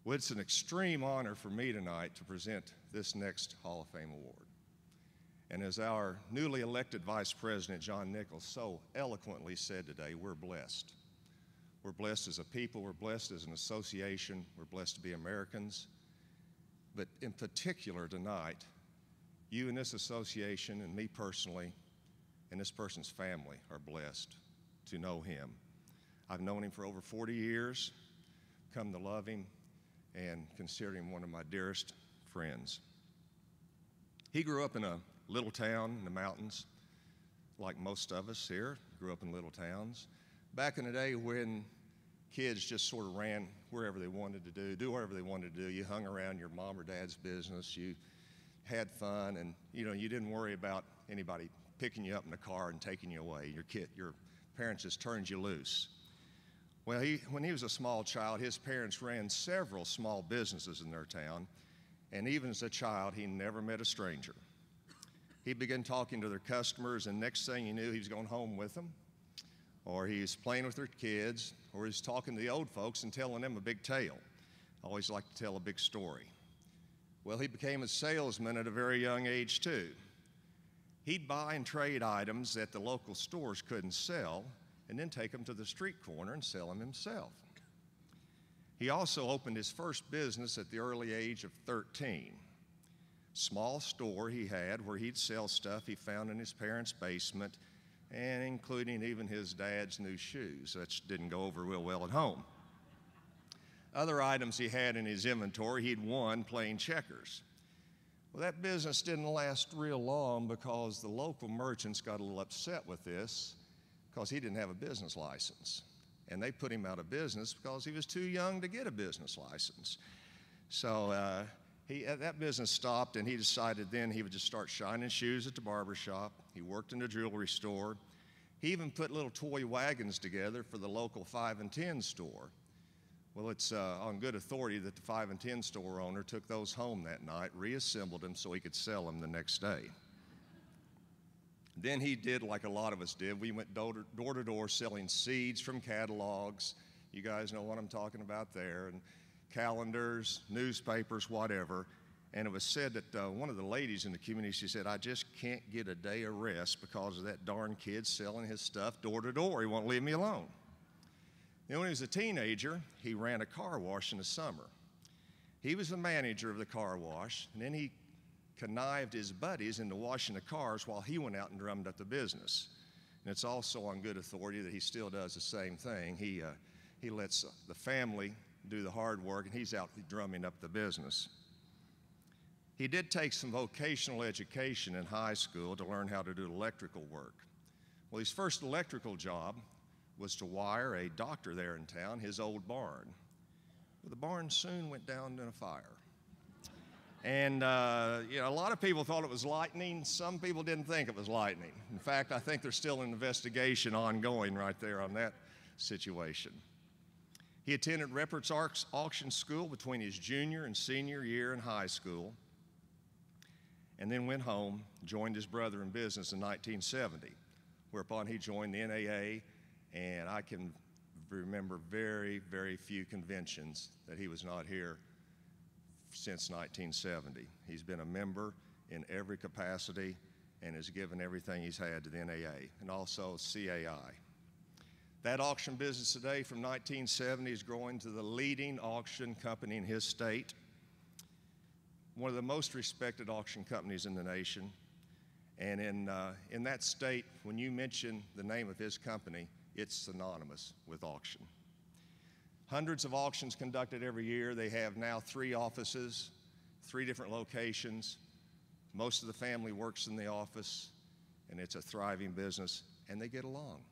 Well, it's an extreme honor for me tonight to present this next Hall of Fame award. And as our newly elected Vice President, John Nichols, so eloquently said today, we're blessed. We're blessed as a people, we're blessed as an association, we're blessed to be Americans. But in particular tonight, you and this association and me personally and this person's family are blessed to know him. I've known him for over 40 years, come to love him, and consider him one of my dearest friends. He grew up in a little town in the mountains, like most of us here, grew up in little towns. Back in the day when kids just sort of ran wherever they wanted to do whatever they wanted to do. You hung around your mom or dad's business, you had fun, and you didn't worry about anybody picking you up in a car and taking you away. Your parents just turned you loose. Well, when he was a small child, his parents ran several small businesses in their town, and even as a child, he never met a stranger. He began talking to their customers, and next thing you knew, he was going home with them, or he was playing with their kids, or he was talking to the old folks and telling them a big tale. I always like to tell a big story. Well, he became a salesman at a very young age, too. He'd buy and trade items that the local stores couldn't sell, and then take them to the street corner and sell them himself. He also opened his first business at the early age of 13. Small store he had where he'd sell stuff he found in his parents' basement, and including even his dad's new shoes. That didn't go over real well at home. Other items he had in his inventory he'd won playing checkers. Well, that business didn't last real long because the local merchants got a little upset with this because he didn't have a business license. And they put him out of business because he was too young to get a business license. So that business stopped, and he decided then he would just start shining shoes at the barber shop. He worked in the jewelry store. He even put little toy wagons together for the local 5 and 10 store. Well, it's on good authority that the 5 and 10 store owner took those home that night, reassembled them so he could sell them the next day. Then he did like a lot of us did. We went door to door selling seeds from catalogs. You guys know what I'm talking about there, and calendars, newspapers, whatever. And it was said that one of the ladies in the community, she said, I just can't get a day of rest because of that darn kid selling his stuff door to door. He won't leave me alone. Then when he was a teenager, he ran a car wash in the summer. He was the manager of the car wash, and then he connived his buddies into washing the cars while he went out and drummed up the business. And it's also on good authority that he still does the same thing. He lets the family do the hard work, and he's out drumming up the business. He did take some vocational education in high school to learn how to do electrical work. Well, his first electrical job was to wire a doctor there in town his old barn. Well, the barn soon went down in a fire. And a lot of people thought it was lightning. Some people didn't think it was lightning. In fact, I think there's still an investigation ongoing right there on that situation. He attended Reppert's Auction School between his junior and senior year in high school, and then went home, joined his brother in business in 1970, whereupon he joined the NAA, and I can remember very, very few conventions that he was not here since 1970. He's been a member in every capacity and has given everything he's had to the NAA, and also CAI. That auction business today from 1970 is growing to the leading auction company in his state, one of the most respected auction companies in the nation. And in that state, when you mention the name of his company, it's synonymous with auction. Hundreds of auctions conducted every year. They have now 3 offices, 3 different locations. Most of the family works in the office, and it's a thriving business, and they get along.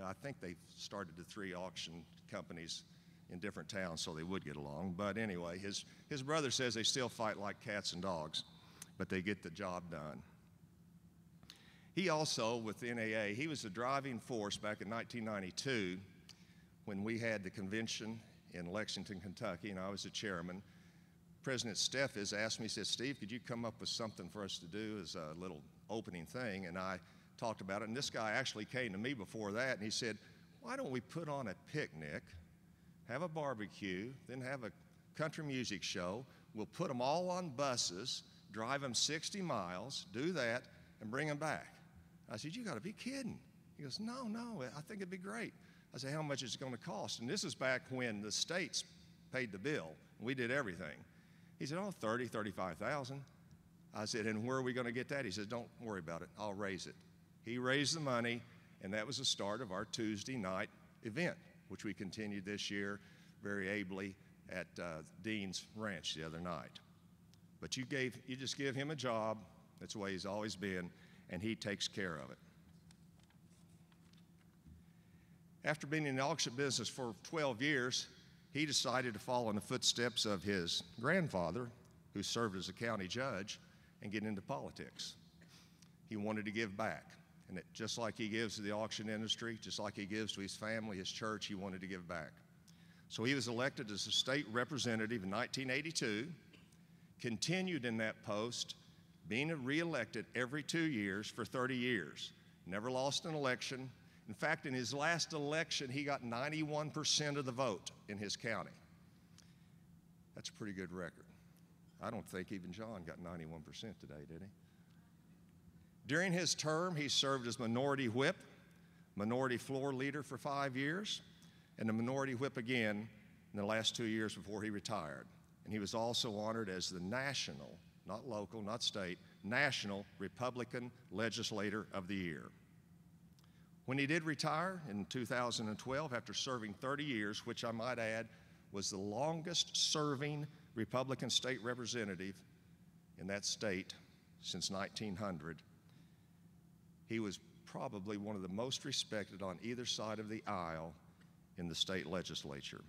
I think they started the 3 auction companies in different towns so they would get along. But anyway, his brother says they still fight like cats and dogs, but they get the job done. He also, with the NAA, he was the driving force back in 1992 when we had the convention in Lexington, Kentucky, and I was the chairman. President Steffes asked me, he said, Steve, could you come up with something for us to do as a little opening thing? And I talked about it, and this guy actually came to me before that, and he said, why don't we put on a picnic, have a barbecue, then have a country music show. We'll put them all on buses, drive them 60 miles, do that, and bring them back. I said, you got to be kidding. He goes, no, I think it'd be great. I said, how much is it going to cost? And this is back when the states paid the bill. We did everything. He said, oh, 30, 35,000. I said, and where are we going to get that? He said, don't worry about it. I'll raise it. He raised the money, and that was the start of our Tuesday night event, which we continued this year very ably at Dean's Ranch the other night. But you just give him a job. That's the way he's always been, and he takes care of it. After being in the auction business for 12 years, he decided to follow in the footsteps of his grandfather, who served as a county judge, and get into politics. He wanted to give back. And just like he gives to the auction industry, just like he gives to his family, his church, he wanted to give back. So he was elected as a state representative in 1982, continued in that post, being reelected every 2 years for 30 years. Never lost an election. In fact, in his last election, he got 91% of the vote in his county. That's a pretty good record. I don't think even John got 91% today, did he? During his term, he served as minority whip, minority floor leader for 5 years, and the minority whip again in the last 2 years before he retired. And he was also honored as the national, not local, not state, national Republican Legislator of the Year. When he did retire in 2012, after serving 30 years, which I might add was the longest serving Republican state representative in that state since 1900, he was probably one of the most respected on either side of the aisle in the state legislature.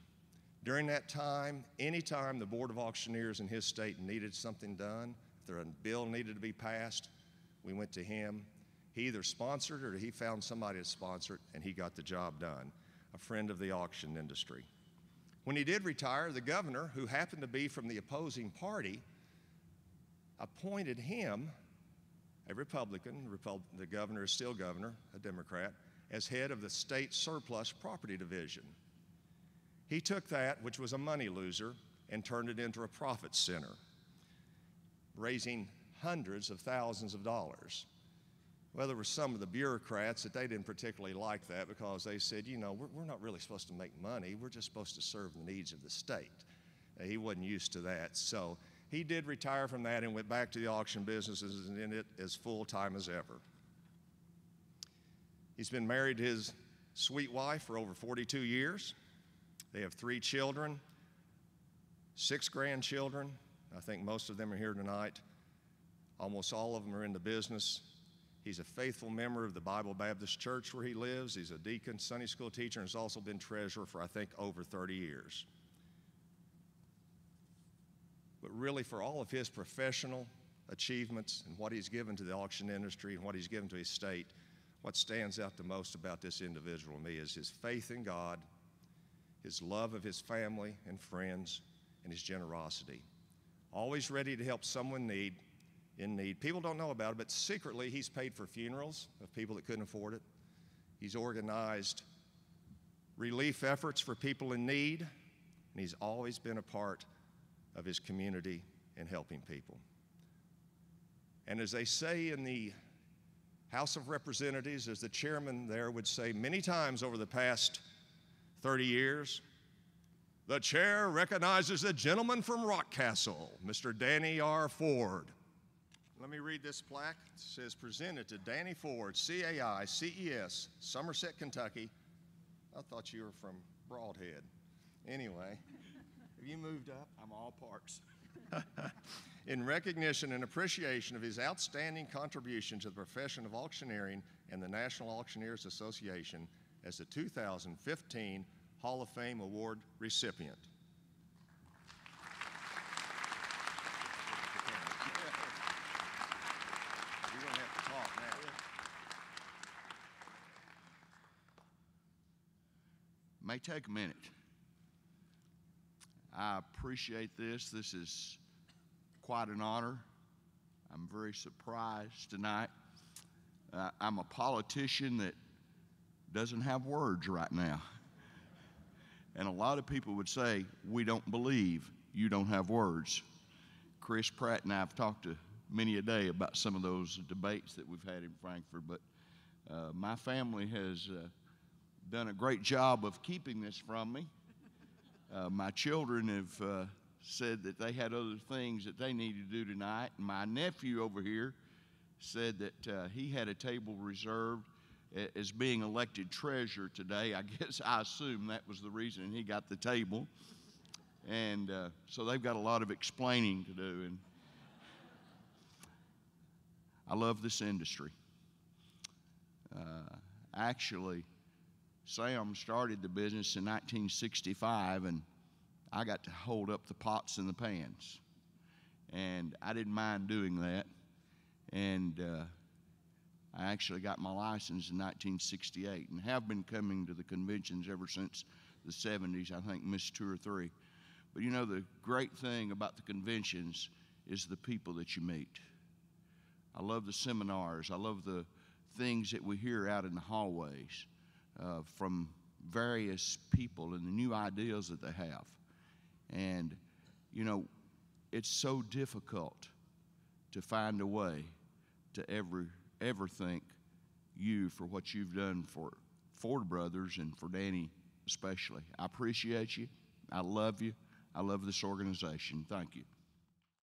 During that time, anytime the Board of Auctioneers in his state needed something done, if a bill needed to be passed, we went to him. He either sponsored it or he found somebody to sponsor it, and he got the job done, a friend of the auction industry. When he did retire, the governor, who happened to be from the opposing party, appointed him, a Republican, the governor is still governor, a Democrat, as head of the state surplus property division. He took that, which was a money loser, and turned it into a profit center, raising hundreds of thousands of dollars. Well, there were some of the bureaucrats that they didn't particularly like that because they said, you know, we're not really supposed to make money. We're just supposed to serve the needs of the state. He wasn't used to that. So he did retire from that and went back to the auction business and in it as full-time as ever. He's been married to his sweet wife for over 42 years. They have 3 children, 6 grandchildren. I think most of them are here tonight. Almost all of them are in the business. He's a faithful member of the Bible Baptist Church where he lives. He's a deacon, Sunday school teacher, and has also been treasurer for, I think, over 30 years. But really, for all of his professional achievements and what he's given to the auction industry and what he's given to his state, what stands out the most about this individual to me is his faith in God, his love of his family and friends, and his generosity. Always ready to help someone in need. People don't know about it, but secretly he's paid for funerals of people that couldn't afford it. He's organized relief efforts for people in need, and he's always been a part of his community and helping people. And as they say in the House of Representatives, as the chairman there would say many times over the past 30 years, the chair recognizes the gentleman from Rockcastle, Mr. Danny R. Ford. Let me read this plaque. It says, presented to Danny Ford, CAI, CES, Somerset, Kentucky. I thought you were from Broadhead. Anyway, have you moved up? I'm all parts. In recognition and appreciation of his outstanding contribution to the profession of auctioneering and the National Auctioneers Association as the 2015 Hall of Fame Award recipient. May take a minute. I appreciate this. This is quite an honor. I'm very surprised tonight. I'm a politician that doesn't have words right now. And a lot of people would say, we don't believe you don't have words. Chris Pratt and I have talked to many a day about some of those debates that we've had in Frankfurt, but my family has done a great job of keeping this from me. My children have said that they had other things that they needed to do tonight, and my nephew over here said that he had a table reserved as being elected treasurer today. I assume that was the reason he got the table. And so they've got a lot of explaining to do. And I love this industry. Actually, Sam started the business in 1965, and I got to hold up the pots and the pans. And I didn't mind doing that. And I actually got my license in 1968 and have been coming to the conventions ever since the 70s. I think missed 2 or 3. But you know, the great thing about the conventions is the people that you meet. I love the seminars. I love the things that we hear out in the hallways from various people and the new ideas that they have. And, you know, it's so difficult to find a way to ever thank you for what you've done for Ford Brothers and for Danny especially. I appreciate you. I love you. I love this organization. Thank you.